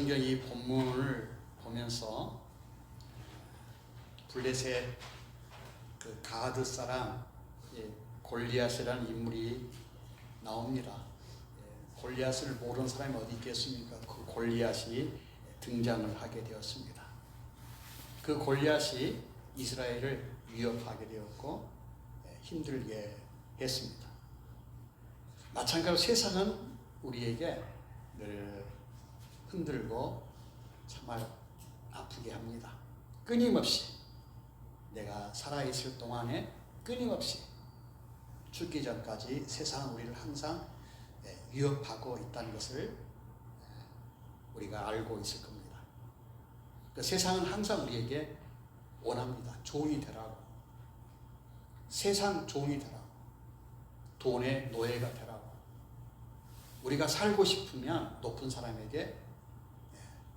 성경 이 본문을 보면서 블레셋 그 가드 사람 골리앗이라는 인물이 나옵니다. 골리앗을 모르는 사람이 어디 있겠습니까? 그 골리앗이 등장을 하게 되었습니다. 그 골리앗이 이스라엘을 위협하게 되었고 힘들게 했습니다. 마찬가지로 세상은 우리에게 늘 흔들고 정말 아프게 합니다. 끊임없이 내가 살아있을 동안에 끊임없이 죽기 전까지 세상은 우리를 항상 위협하고 있다는 것을 우리가 알고 있을 겁니다. 그 세상은 항상 우리에게 원합니다. 종이 되라고. 세상 종이 되라고. 돈의 노예가 되라고. 우리가 살고 싶으면 높은 사람에게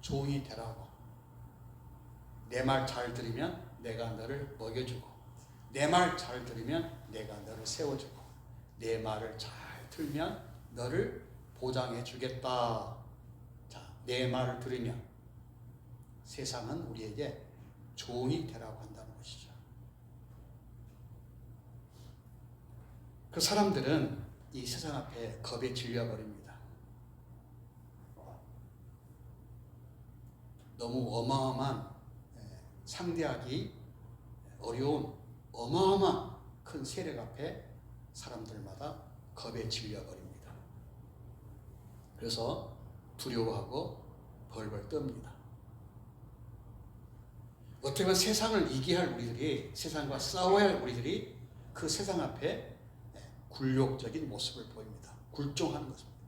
종이 되라고. 내 말 잘 들으면 내가 너를 먹여주고, 내 말 잘 들으면 내가 너를 세워주고, 내 말을 잘 들으면 너를 보장해 주겠다. 자, 내 말을 들으면 세상은 우리에게 종이 되라고 한다는 것이죠. 그 사람들은 이 세상 앞에 겁에 질려버립니다. 너무 어마어마한, 상대하기 어려운 어마어마한 큰 세력 앞에 사람들마다 겁에 질려버립니다. 그래서 두려워하고 벌벌 떱니다. 어떻게 보면 세상을 이기게 할 우리들이, 세상과 싸워야 할 우리들이 그 세상 앞에 굴욕적인 모습을 보입니다. 굴종하는 것입니다.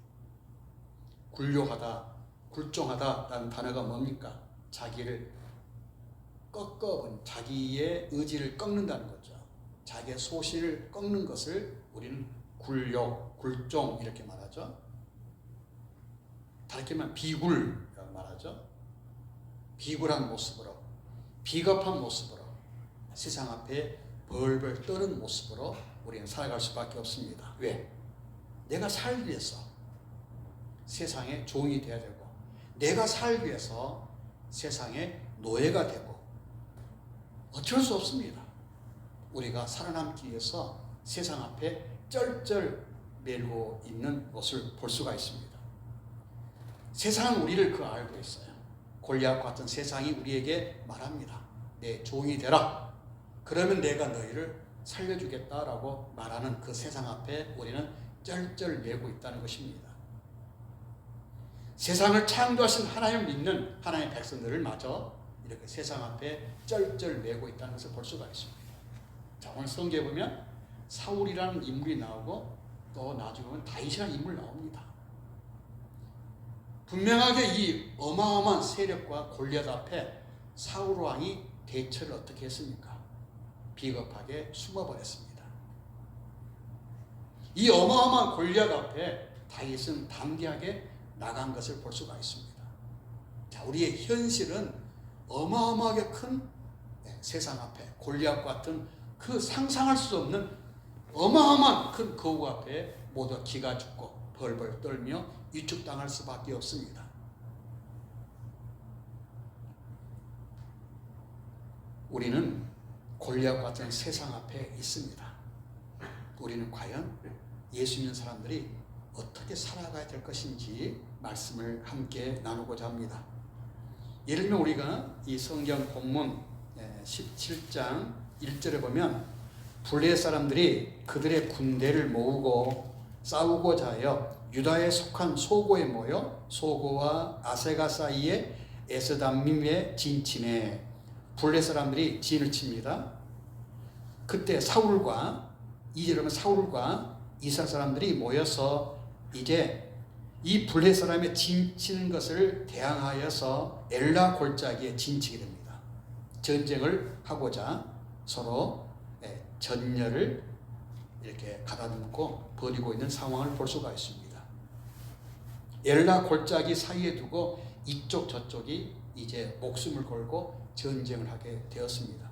굴욕하다, 굴종하다라는 단어가 뭡니까? 자기를 꺾어본, 자기의 의지를 꺾는다는 거죠. 자기의 소신을 꺾는 것을 우리는 굴욕, 굴종 이렇게 말하죠. 다르게 말하면 비굴이라고 말하죠. 비굴한 모습으로, 비겁한 모습으로, 세상 앞에 벌벌 떠는 모습으로 우리는 살아갈 수밖에 없습니다. 왜? 내가 살기 위해서 세상의 종이 되어야 되고, 내가 살기 위해서 세상의 노예가 되고, 어쩔 수 없습니다. 우리가 살아남기 위해서 세상 앞에 쩔쩔 매고 있는 것을 볼 수가 있습니다. 세상은 우리를 그 알고 있어요. 골리앗 같은 세상이 우리에게 말합니다. 내 종이 되라. 그러면 내가 너희를 살려주겠다라고 말하는 그 세상 앞에 우리는 쩔쩔 매고 있다는 것입니다. 세상을 창조하신 하나님을 믿는 하나님의 백성들을 마저 이렇게 세상 앞에 쩔쩔 매고 있다는 것을 볼 수가 있습니다. 자, 오늘 성경에 보면 사울이라는 인물이 나오고 또 나중에 보면 다윗이라는 인물이 나옵니다. 분명하게 이 어마어마한 세력과 골리앗 앞에 사울 왕이 대처를 어떻게 했습니까? 비겁하게 숨어버렸습니다. 이 어마어마한 골리앗 앞에 다윗은 담대하게 나간 것을 볼 수가 있습니다. 자, 우리의 현실은 어마어마하게 큰 세상 앞에 골리앗 같은 그 상상할 수 없는 어마어마한 큰 거우 앞에 모두 기가 죽고 벌벌 떨며 위축당할 수밖에 없습니다. 우리는 골리앗 같은 세상 앞에 있습니다. 우리는 과연 예수 믿는 사람들이 어떻게 살아가야 될 것인지 말씀을 함께 나누고자 합니다. 예를 들면 우리가 이 성경 본문 17장 1절에 보면 블레셋 사람들이 그들의 군대를 모으고 싸우고자 하여 유다에 속한 소고에 모여 소고와 아세가 사이에 에스담밈에 진침해 블레셋 사람들이 진을 칩니다. 그때 사울과 이스라엘 사울과 이스라엘 사람들이 모여서 이제 이 블레셋 사람의 진치는 것을 대항하여서 엘라 골짜기에 진치게 됩니다. 전쟁을 하고자 서로 전열을 이렇게 가다듬고 벌이고 있는 상황을 볼 수가 있습니다. 엘라 골짜기 사이에 두고 이쪽 저쪽이 이제 목숨을 걸고 전쟁을 하게 되었습니다.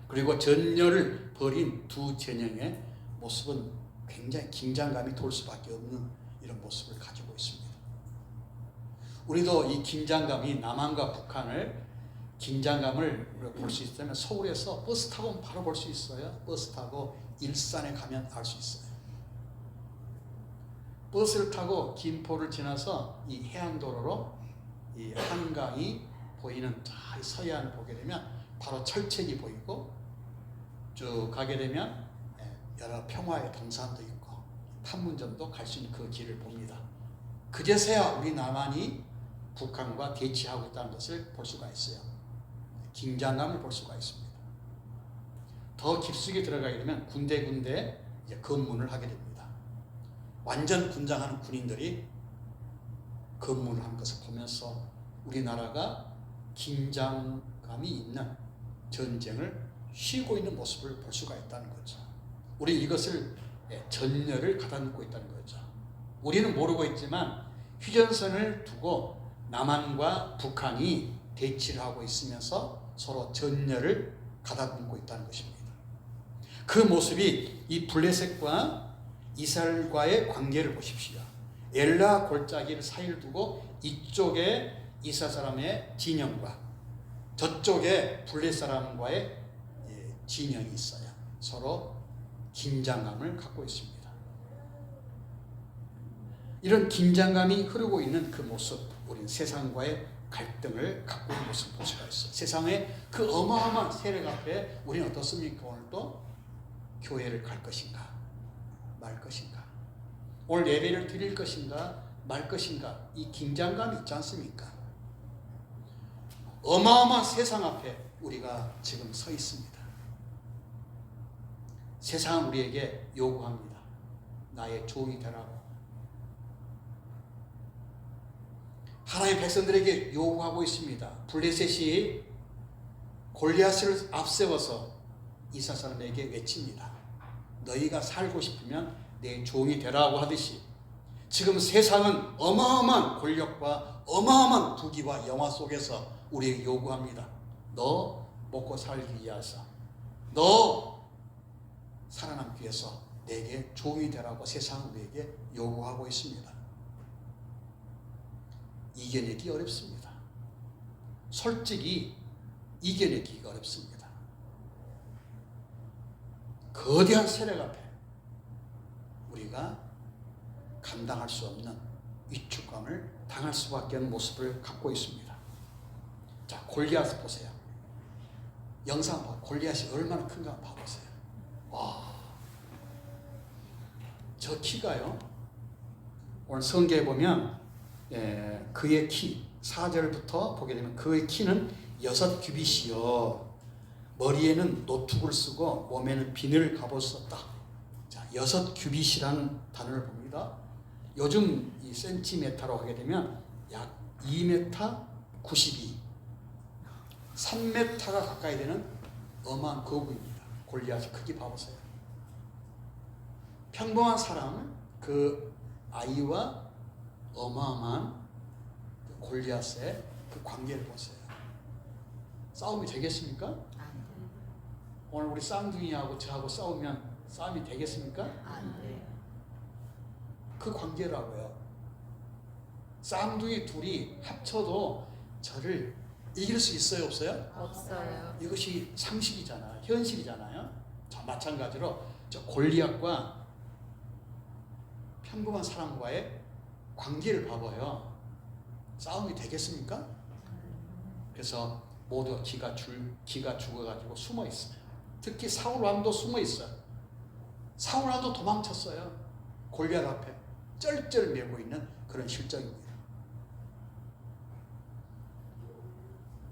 그리고 전열을 벌인 두 진영의 모습은 굉장히 긴장감이 돌 수밖에 없는 이런 모습을 가지고 있습니다. 우리도 이 긴장감이 남한과 북한을 긴장감을 볼 수 있다면 서울에서 버스 타고 바로 볼 수 있어요. 버스 타고 일산에 가면 알 수 있어요. 버스를 타고 김포를 지나서 이 해안도로로 이 한강이 보이는 서해안을 보게 되면 바로 철책이 보이고 쭉 가게 되면 여러 평화의 동산도 있고 판문점도 갈 수 있는 그 길을 봅니다. 그제서야 우리 남한이 북한과 대치하고 있다는 것을 볼 수가 있어요. 긴장감을 볼 수가 있습니다. 더 깊숙이 들어가게 되면 군데군데 이제 검문을 하게 됩니다. 완전 군장하는 군인들이 검문을 한 것을 보면서 우리나라가 긴장감이 있는 전쟁을 쉬고 있는 모습을 볼 수가 있다는 거죠. 우리 이것을 전열을 가다놓고 있다는 거죠. 우리는 모르고 있지만 휴전선을 두고 남한과 북한이 대치를 하고 있으면서 서로 전열을 가다듬고 있다는 것입니다. 그 모습이 이 블레셋과 이스라엘과의 관계를 보십시오. 엘라 골짜기를 사이를 두고 이쪽에 이스라엘 사람의 진영과 저쪽에 블레셋 사람과의 진영이 있어요. 서로 긴장감을 갖고 있습니다. 이런 긴장감이 흐르고 있는 그 모습, 우리는 세상과의 갈등을 갖고 있는 모습을 볼 수가 있어요. 세상의 그 어마어마한 세력 앞에 우리는 어떻습니까? 오늘도 교회를 갈 것인가 말 것인가, 오늘 예배를 드릴 것인가 말 것인가, 이 긴장감이 있지 않습니까? 어마어마한 세상 앞에 우리가 지금 서 있습니다. 세상은 우리에게 요구합니다. 나의 종이 되라고. 하나님의 백성들에게 요구하고 있습니다. 블레셋이 골리앗을 앞세워서 이스라엘 사람에게 외칩니다. 너희가 살고 싶으면 내 종이 되라고 하듯이 지금 세상은 어마어마한 권력과 어마어마한 부귀와 영화 속에서 우리에게 요구합니다. 너 먹고 살기 위해서, 너 살아남기 위해서 내게 종이 되라고 세상은 우리에게 요구하고 있습니다. 이겨내기 어렵습니다. 솔직히 이겨내기가 어렵습니다. 거대한 세력 앞에 우리가 감당할 수 없는 위축감을 당할 수밖에 없는 모습을 갖고 있습니다. 자, 골리앗 보세요. 영상 봐. 골리앗이 얼마나 큰가 봐보세요. 와, 저 키가요. 오늘 성경에 보면 그의 키 4절부터 보게 되면 그의 키는 6규빗이요 머리에는 노툭을 쓰고 몸에는 비늘 갑옷을 썼다. 자, 6규빗이라는 단어를 봅니다. 요즘 이 센티미터로 하게 되면 약 2m 92, 3m가 가까이 되는 어마한 거구입니다. 골리앗의 크기 봐보세요. 평범한 사람은 그 아이와 어마어마한 골리앗의 그 관계를 보세요. 싸움이 되겠습니까? 오늘 우리 쌍둥이하고 저하고 싸우면 싸움이 되겠습니까? 안 돼요. 그 관계라고요. 쌍둥이 둘이 합쳐도 저를 이길 수 있어요, 없어요? 없어요. 이것이 상식이잖아요. 현실이잖아요. 자, 마찬가지로 저 골리앗과 평범한 사람과의 관계를 봐봐요. 싸움이 되겠습니까? 그래서 모두 기가 죽어가지고 숨어 있어요. 특히 사울 왕도 숨어 있어요. 사울 왕도 도망쳤어요. 골리앗 앞에 쩔쩔매고 있는 그런 실정입니다.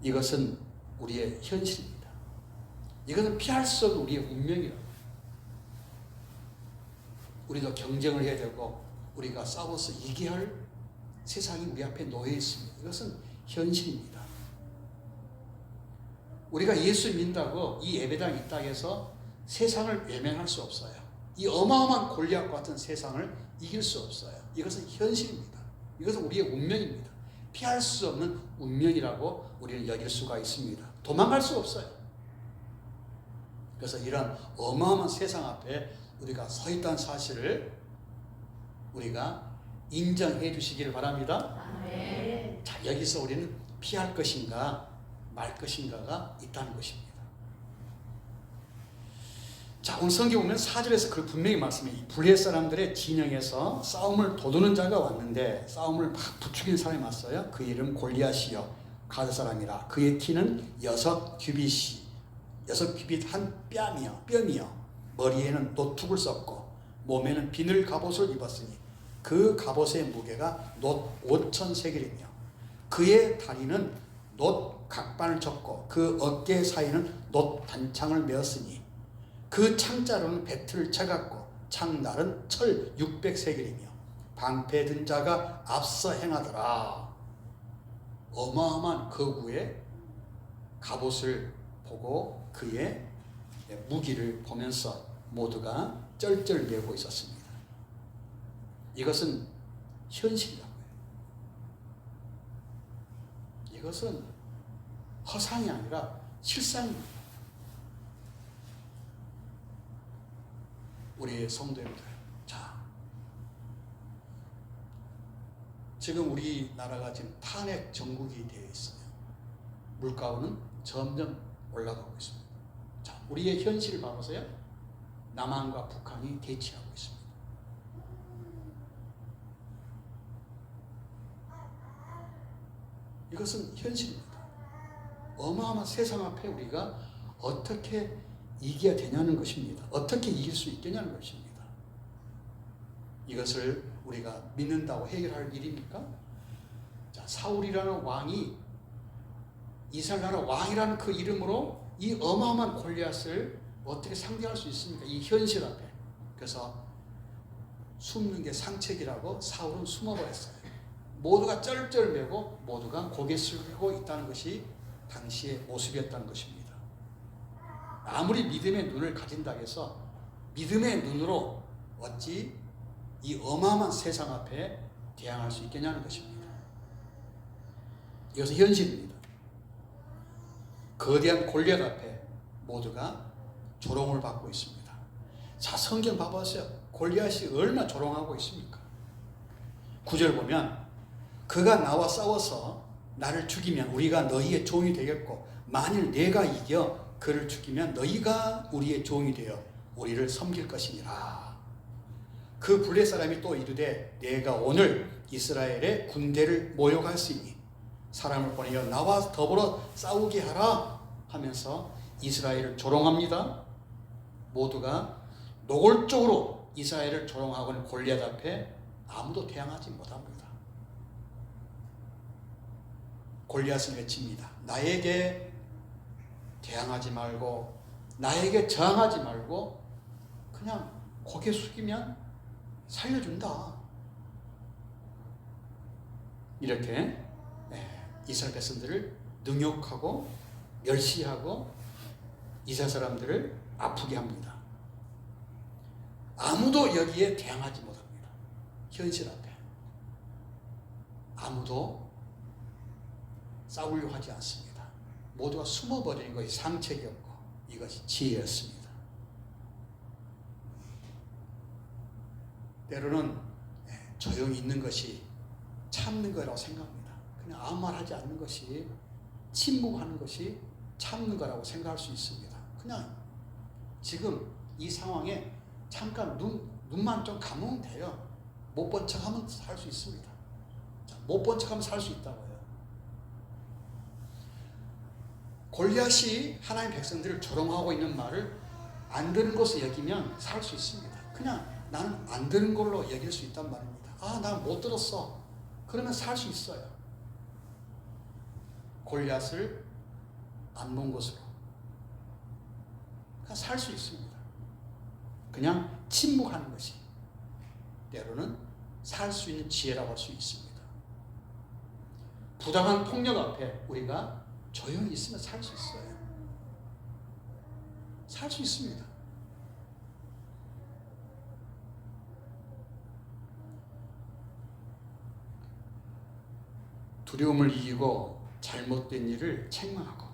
이것은 우리의 현실입니다. 이것은 피할 수 없는 우리의 운명이라고. 우리도 경쟁을 해야 되고 우리가 싸워서 이겨야 할 세상이 우리 앞에 놓여 있습니다. 이것은 현실입니다. 우리가 예수 믿는다고 이 예배당 이 땅에서 세상을 외면할 수 없어요. 이 어마어마한 골리앗 같은 세상을 이길 수 없어요. 이것은 현실입니다. 이것은 우리의 운명입니다. 피할 수 없는 운명이라고 우리는 여길 수가 있습니다. 도망갈 수 없어요. 그래서 이런 어마어마한 세상 앞에 우리가 서 있다는 사실을 우리가 인정해 주시기를 바랍니다. 네. 자, 여기서 우리는 피할 것인가 말 것인가가 있다는 것입니다. 자, 오늘 성경 보면 4절에서 그 분명히 말씀해. 이 블레셋 사람들의 진영에서 싸움을 도두는 자가 왔는데 싸움을 막 부추기는 사람이 왔어요. 그 이름 골리앗이요 가드 사람이라. 그의 키는 6규빗이 6규빗 한 뺨이요 머리에는 노툭을 썼고 몸에는 비늘 갑옷을 입었으니 그 갑옷의 무게가 놋 5,000세겔이며 그의 다리는 놋 각반을 쳤고 그 어깨 사이는 놋 단창을 메었으니 그 창자로는 배틀을 쳐갖고 창날은 철 600세겔이며 방패 든 자가 앞서 행하더라. 어마어마한 거구의 갑옷을 보고 그의 무기를 보면서 모두가 쩔쩔매고 있었습니다. 이것은 현실이라고요. 이것은 허상이 아니라 실상입니다. 우리 성도님들, 자, 지금 우리나라가 지금 탄핵 정국이 되어 있어요. 물가는 점점 올라가고 있습니다. 자, 우리의 현실을 봐보세요. 남한과 북한이 대치하고 있습니다. 이것은 현실입니다. 어마어마한 세상 앞에 우리가 어떻게 이겨야 되냐는 것입니다. 어떻게 이길 수 있겠냐는 것입니다. 이것을 우리가 믿는다고 해결할 일입니까? 자, 사울이라는 왕이 이스라엘 나라 왕이라는 그 이름으로 이 어마어마한 골리앗을 어떻게 상대할 수 있습니까? 이 현실 앞에. 그래서 숨는 게 상책이라고 사울은 숨어버렸어요. 모두가 쩔쩔매고 모두가 고개 숙이고 있다는 것이 당시의 모습이었다는 것입니다. 아무리 믿음의 눈을 가진다 해서 믿음의 눈으로 어찌 이 어마어마한 세상 앞에 대항할 수 있겠냐는 것입니다. 이것은 현실입니다. 거대한 골리앗 앞에 모두가 조롱을 받고 있습니다. 자, 성경 봐보세요. 골리앗이 얼마나 조롱하고 있습니까? 9절 보면 그가 나와 싸워서 나를 죽이면 우리가 너희의 종이 되겠고 만일 내가 이겨 그를 죽이면 너희가 우리의 종이 되어 우리를 섬길 것이니라. 그 블레셋 사람이 또 이르되 내가 오늘 이스라엘의 군대를 모욕할지니 사람을 보내어 나와 더불어 싸우게 하라 하면서 이스라엘을 조롱합니다. 모두가 노골적으로 이스라엘을 조롱하고는 골리앗 앞에 아무도 대항하지 못합니다. 골리앗은 외칩니다. 나에게 대항하지 말고 나에게 저항하지 말고 그냥 고개 숙이면 살려준다. 이렇게 이스라엘 백성들을 능욕하고 멸시하고 이스라엘 사람들을 아프게 합니다. 아무도 여기에 대항하지 못합니다. 현실 앞에 아무도 싸우려 하지 않습니다. 모두가 숨어버리는 것이 상책이었고 이것이 지혜였습니다. 때로는 조용히 있는 것이 참는 거라고 생각합니다. 그냥 아무 말 하지 않는 것이 침묵하는 것이 참는 거라고 생각할 수 있습니다. 그냥 지금 이 상황에 잠깐 눈만 좀 감으면 돼요. 못 본 척하면 살 수 있습니다. 못 본 척하면 살 수 있다고요. 골리앗이 하나님의 백성들을 조롱하고 있는 말을 안 들은 것으로 여기면 살 수 있습니다. 그냥 나는 안 들은 걸로 여길 수 있단 말입니다. 아, 난 못 들었어. 그러면 살 수 있어요. 골리앗을 안 본 것으로 그냥 살 수 있습니다. 그냥 침묵하는 것이 때로는 살 수 있는 지혜라고 할 수 있습니다. 부당한 폭력 앞에 우리가 조용히 있으면 살 수 있어요. 살 수 있습니다. 두려움을 이기고 잘못된 일을 책망하고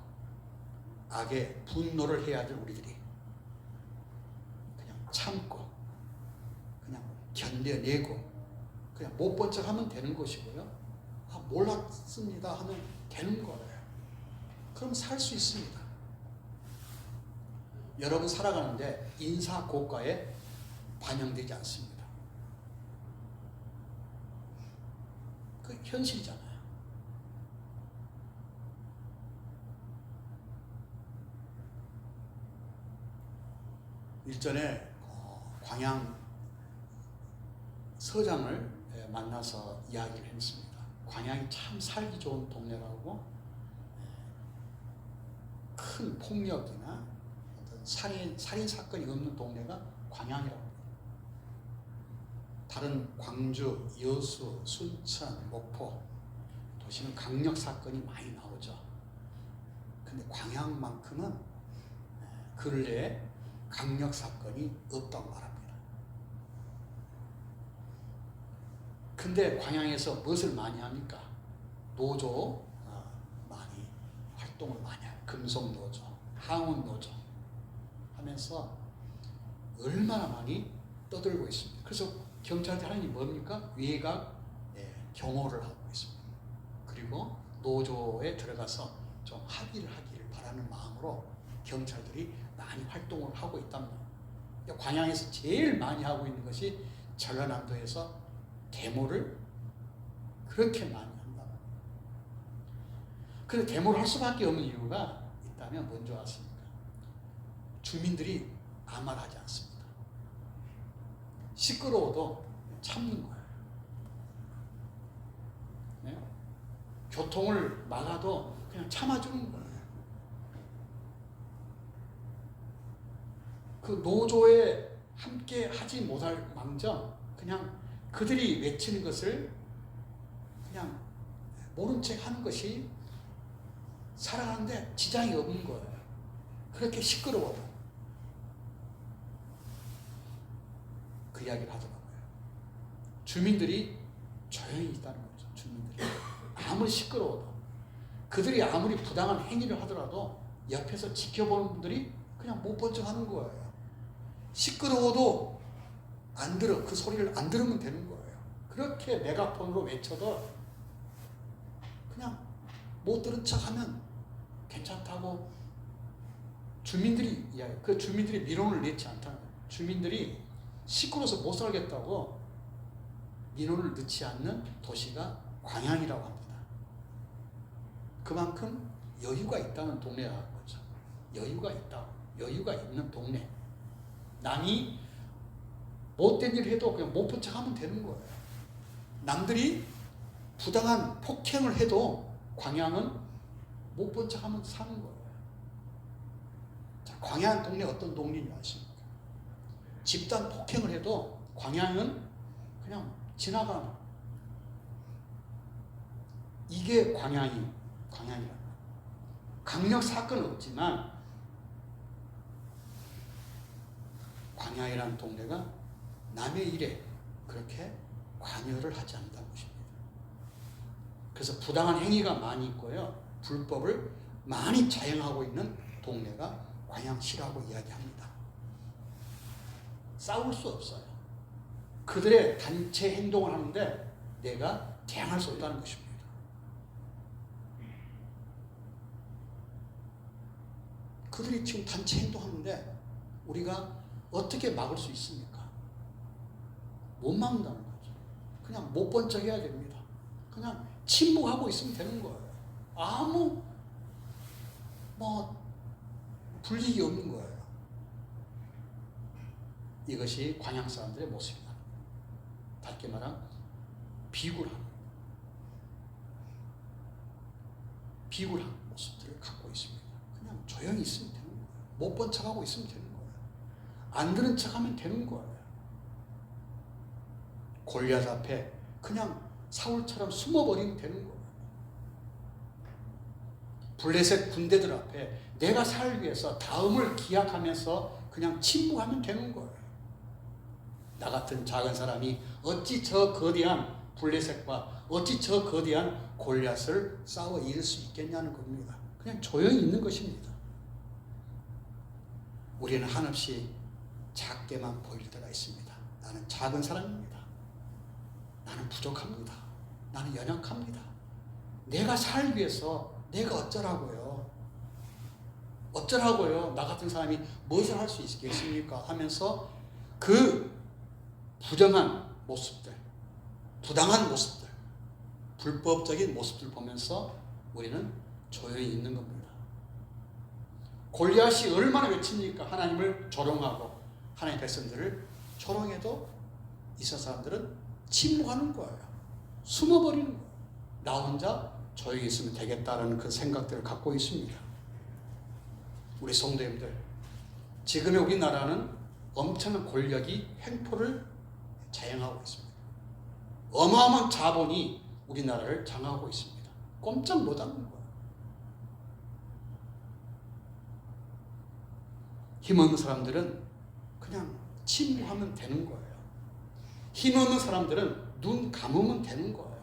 악에 분노를 해야 될 우리들이 그냥 참고 그냥 견뎌내고 그냥 못 본 척하면 되는 것이고요. 몰랐습니다 하면 되는 거예요. 그럼 살 수 있습니다. 여러분 살아가는데 인사 고가에 반영되지 않습니다. 그 현실이잖아요. 일전에 광양 서장을 만나서 이야기를 했습니다. 광양이 참 살기 좋은 동네라고, 큰 폭력이나 어떤 살인 사건이 없는 동네가 광양이라고 합니다. 다른 광주, 여수, 순천, 목포 도시는 강력 사건이 많이 나오죠. 근데 광양만큼은 근래에 강력 사건이 없다고 말합니다. 근데 광양에서 무엇을 많이 합니까? 노조 많이 활동을 많이 해요. 금속노조, 항운노조 하면서 얼마나 많이 떠들고 있습니다. 그래서 경찰들이 하는 일이 뭡니까? 외곽 경호를 하고 있습니다. 그리고 노조에 들어가서 좀 합의를 하기를 바라는 마음으로 경찰들이 많이 활동을 하고 있답니다. 광양에서 제일 많이 하고 있는 것이 전라남도에서 데모를 그렇게 많이 한다. 그런데 데모를 할 수밖에 없는 이유가 있다면 뭔지 아십니까? 주민들이 아무 말 하지 않습니다. 시끄러워도 참는 거예요. 네? 교통을 막아도 그냥 참아주는 거예요. 그 노조에 함께 하지 못할 망정 그냥 그들이 외치는 것을 그냥 모른 척 하는 것이 살아가는데 지장이 없는 거예요. 그렇게 시끄러워도. 그 이야기를 하더라고요. 주민들이 조용히 있다는 거죠. 주민들이. 아무리 시끄러워도. 그들이 아무리 부당한 행위를 하더라도 옆에서 지켜보는 분들이 그냥 못 본 척 하는 거예요. 시끄러워도 안 들어. 그 소리를 안 들으면 되는 거예요. 그렇게 메가폰으로 외쳐도 그냥 못 들은 척 하면 괜찮다고 주민들이 이야기해요. 그 주민들이 민원을 냈지 않다는 거예요. 주민들이 시끄러워서 못 살겠다고 민원을 넣지 않는 도시가 광양이라고 합니다. 그만큼 여유가 있다는 동네라는 거죠. 여유가 있다. 여유가 있는 동네. 남이 못된 일을 해도 그냥 못 본 척 하면 되는 거예요. 남들이 부당한 폭행을 해도 광양은 못 본 척 하면 사는 거예요. 자, 광양 동네 어떤 동네인지 아십니까? 집단 폭행을 해도 광양은 그냥 지나가는, 이게 광양이라는 거예요. 강력 사건은 없지만 광양이라는 동네가 남의 일에 그렇게 관여를 하지 않는다는 것입니다. 그래서 부당한 행위가 많이 있고요. 불법을 많이 자행하고 있는 동네가 광양시라고 이야기합니다. 싸울 수 없어요. 그들의 단체 행동을 하는데 내가 대항할 수 없다는 것입니다. 그들이 지금 단체 행동하는데 우리가 어떻게 막을 수 있습니까? 못 막는다는 거죠. 그냥 못 본 척 해야 됩니다. 그냥 침묵하고 있으면 되는 거예요. 아무 불이익이 없는 거예요. 이것이 광양 사람들의 모습이다. 다르게 말하면 비굴한 모습들을 갖고 있습니다. 그냥 조용히 있으면 되는 거예요. 못 본 척하고 있으면 되는 거예요. 안 들은 척하면 되는 거예요. 골리앗 앞에 그냥 사울처럼 숨어버리면 되는 거예요. 블레셋 군대들 앞에 내가 살기 위해서 다음을 기약하면서 그냥 침묵하면 되는 거예요. 나 같은 작은 사람이 어찌 저 거대한 블레셋과 어찌 저 거대한 골리앗을 싸워 이길 수 있겠냐는 겁니다. 그냥 조용히 있는 것입니다. 우리는 한없이 작게만 보일 때가 있습니다. 나는 작은 사람입니다. 나는 부족합니다. 나는 연약합니다. 내가 살기 위해서 내가 어쩌라고요? 나 같은 사람이 무엇을 할 수 있겠습니까? 하면서 그 부정한 모습들, 부당한 모습들, 불법적인 모습들 보면서 우리는 조용히 있는 겁니다. 골리앗이 얼마나 외칩니까? 하나님을 조롱하고 하나님의 백성들을 조롱해도 이스라엘 사람들은 침묵하는 거예요. 숨어버리는 거예요. 나 혼자 조용히 있으면 되겠다라는 그 생각들을 갖고 있습니다. 우리 성도님들, 지금의 우리나라는 엄청난 권력이 횡포를 자행하고 있습니다. 어마어마한 자본이 우리나라를 장악하고 있습니다. 꼼짝 못하는 거예요. 힘없는 사람들은 그냥 침묵하면 되는 거예요. 힘없는 사람들은 눈 감으면 되는 거예요.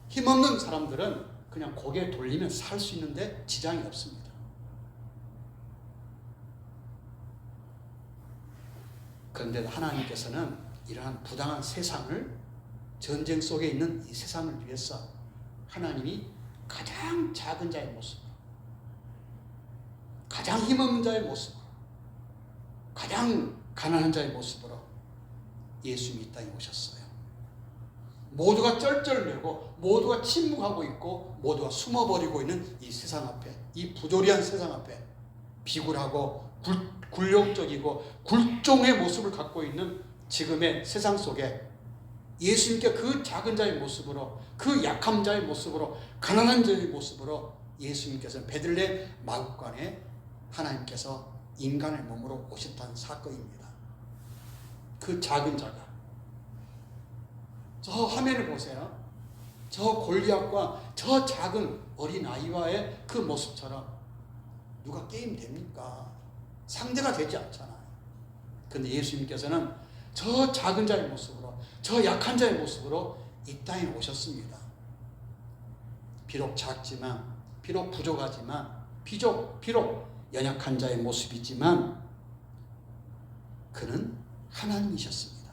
힘없는 사람들은 그냥 고개 돌리면 살 수 있는데 지장이 없습니다. 그런데 하나님께서는 이러한 부당한 세상을, 전쟁 속에 있는 이 세상을 위해서 하나님이 가장 작은 자의 모습으로, 가장 힘없는 자의 모습으로, 가장 가난한 자의 모습으로 예수님이 이 땅에 오셨어요. 모두가 쩔쩔매고 모두가 침묵하고 있고 모두가 숨어버리고 있는 이 세상 앞에, 이 부조리한 세상 앞에 비굴하고 굴욕적이고 굴종의 모습을 갖고 있는 지금의 세상 속에 예수님께 그 작은 자의 모습으로, 그 약한 자의 모습으로, 가난한 자의 모습으로 예수님께서 베들레헴 마구간에 하나님께서 인간의 몸으로 오셨다는 사건입니다. 그 작은 자가, 저 화면을 보세요. 저 골리앗과 저 작은 어린아이와의 그 모습처럼 누가 게임 됩니까? 상대가 되지 않잖아요. 그런데 예수님께서는 저 작은 자의 모습으로, 저 약한 자의 모습으로 이 땅에 오셨습니다. 비록 작지만, 비록 부족하지만, 비록 연약한 자의 모습이지만 그는 하나님이셨습니다.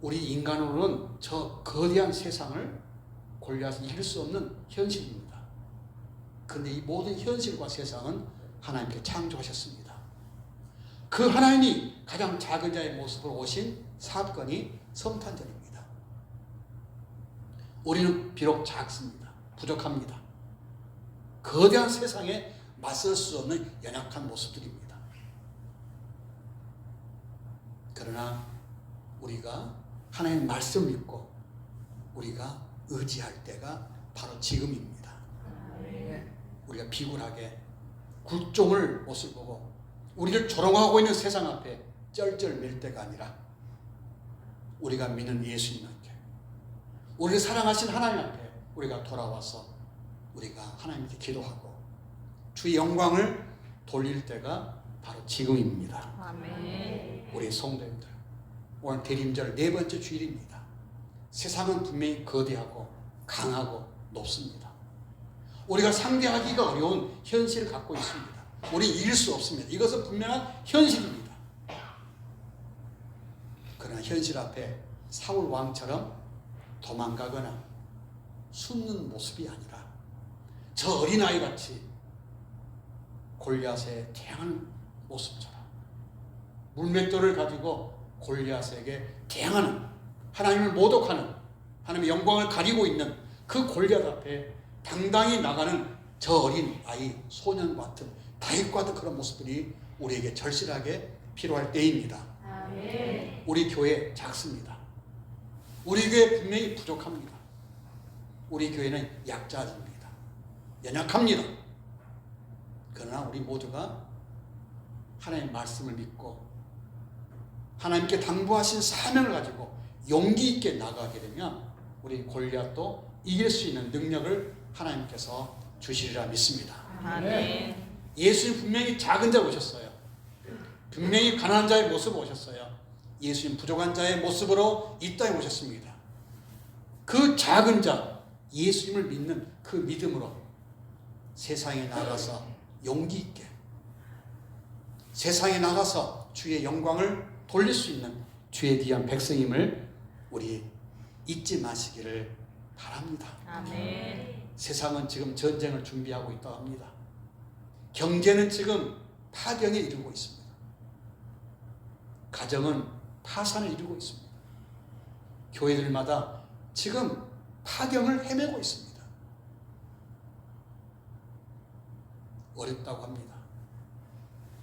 우리 인간으로는 저 거대한 세상을 골리앗은 이길 수 없는 현실입니다. 그런데 이 모든 현실과 세상은 하나님께 창조하셨습니다. 그 하나님이 가장 작은 자의 모습으로 오신 사건이 성탄절입니다. 우리는 비록 작습니다. 부족합니다. 거대한 세상에 맞설 수 없는 연약한 모습들입니다. 그러나 우리가 하나님의 말씀을 믿고 우리가 의지할 때가 바로 지금입니다. 우리가 비굴하게 굴종을 모습 보고 우리를 조롱하고 있는 세상 앞에 쩔쩔맬 때가 아니라 우리가 믿는 예수님께, 우리를 사랑하신 하나님 앞에 우리가 돌아와서 우리가 하나님께 기도하고 주의 영광을 돌릴 때가 바로 지금입니다. 아멘. 우리 성도님들, 오늘 대림절 네 번째 주일입니다. 세상은 분명히 거대하고 강하고 높습니다. 우리가 상대하기가 어려운 현실을 갖고 있습니다. 우리 이길 수 없습니다. 이것은 분명한 현실입니다. 그러나 현실 앞에 사울 왕처럼 도망가거나 숨는 모습이 아니라 저 어린아이 같이 골리앗에 대항하는 모습처럼 물맷돌을 가지고 골리앗에게 대항하는, 하나님을 모독하는, 하나님의 영광을 가리고 있는 그 골리앗 앞에 당당히 나가는 저 어린 아이, 소년 같은, 다윗 같은 그런 모습들이 우리에게 절실하게 필요할 때입니다. 아멘. 우리 교회 작습니다. 우리 교회 분명히 부족합니다. 우리 교회는 약자입니다. 연약합니다. 그러나 우리 모두가 하나님의 말씀을 믿고 하나님께 당부하신 사명을 가지고 용기 있게 나가게 되면 우리 골리앗도 이길 수 있는 능력을 하나님께서 주시리라 믿습니다. 아멘. 예수님 분명히 작은 자 오셨어요. 분명히 가난한 자의 모습 오셨어요. 예수님 부족한 자의 모습으로 이 땅에 오셨습니다. 그 작은 자, 예수님을 믿는 그 믿음으로 세상에 나가서 용기 있게, 세상에 나가서 주의 영광을 돌릴 수 있는 주의 귀한 백성임을 우리 잊지 마시기를 바랍니다. 아멘. 세상은 지금 전쟁을 준비하고 있다고 합니다. 경제는 지금 파경에 이르고 있습니다. 가정은 파산을 이루고 있습니다. 교회들마다 지금 파경을 헤매고 있습니다. 어렵다고 합니다.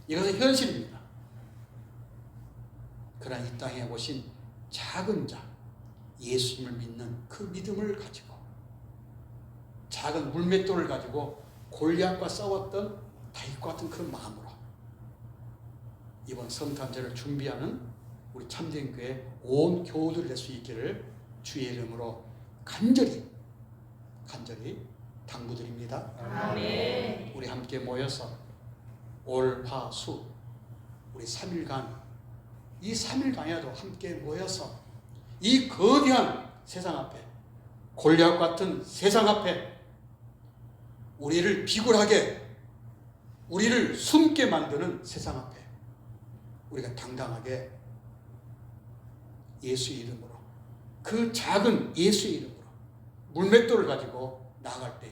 이것은 현실입니다. 그러나 이 땅에 오신 작은 자, 예수님을 믿는 그 믿음을 가지고 작은 물맷돌을 가지고 골리앗과 싸웠던 다윗과 같은 그런 마음으로 이번 성탄절을 준비하는 우리 참된교회 온 교우들 될 수 있기를 주의 이름으로 간절히 당부드립니다. 아멘. 우리 함께 모여서 올, 화, 수 우리 3일간 이 3일간에도 함께 모여서 이 거대한 세상 앞에 골리앗 같은 세상 앞에 우리를 비굴하게 우리를 숨게 만드는 세상 앞에 우리가 당당하게 예수의 이름으로 그 작은 예수의 이름으로 물맷돌을 가지고 나아갈 때에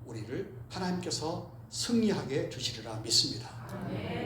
우리를 하나님께서 승리하게 주시리라 믿습니다. 아멘.